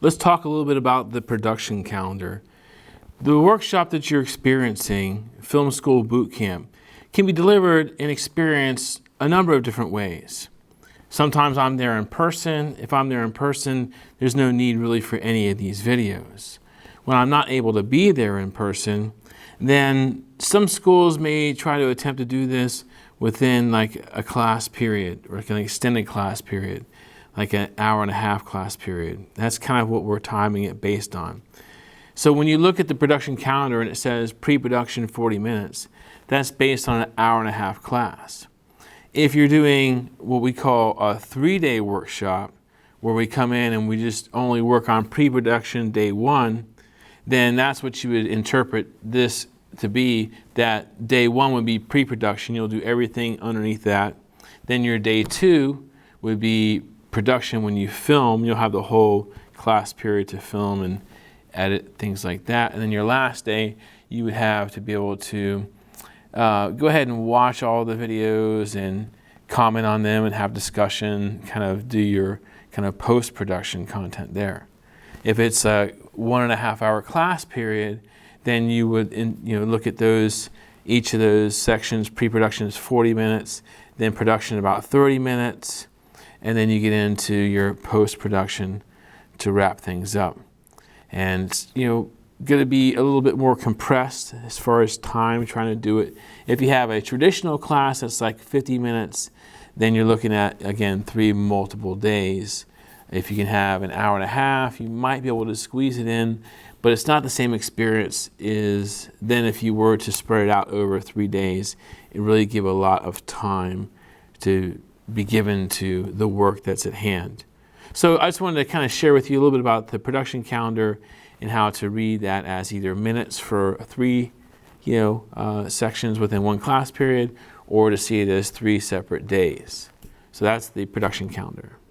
let's talk a little bit about the production calendar. The workshop that you're experiencing, Film School Bootcamp, can be delivered and experienced a number of different ways. Sometimes I'm there in person. If I'm there in person, there's no need really for any of these videos. When I'm not able to be there in person, then some schools may try to attempt to do this within like a class period or like an extended class period, like an hour and a half class period. That's kind of what we're timing it based on. So when you look at the production calendar and it says pre-production 40 minutes, that's based on an hour and a half class. If you're doing what we call a 3-day workshop, where we come in and we just only work on pre-production day 1, then that's what you would interpret this to be, that day 1 would be pre-production. You'll do everything underneath that. Then your day 2 would be production. When you film, you'll have the whole class period to film and edit, things like that. And then your last day, you would have to be able to go ahead and watch all the videos and comment on them and have discussion, kind of do your kind of post-production content there. If it's a 1.5 hour class period, then you would look at those, each of those sections. Pre-production is 40 minutes, then production about 30 minutes, and then you get into your post-production to wrap things up. And going to be a little bit more compressed as far as time trying to do it. If you have a traditional class that's like 50 minutes, then you're looking at, again, 3 multiple days. If you can have an hour and a half, you might be able to squeeze it in, but it's not the same experience as then if you were to spread it out over 3 days and really give a lot of time to be given to the work that's at hand. So I just wanted to kind of share with you a little bit about the production calendar and how to read that as either minutes for 3 sections within one class period, or to see it as 3 separate days. So that's the production calendar.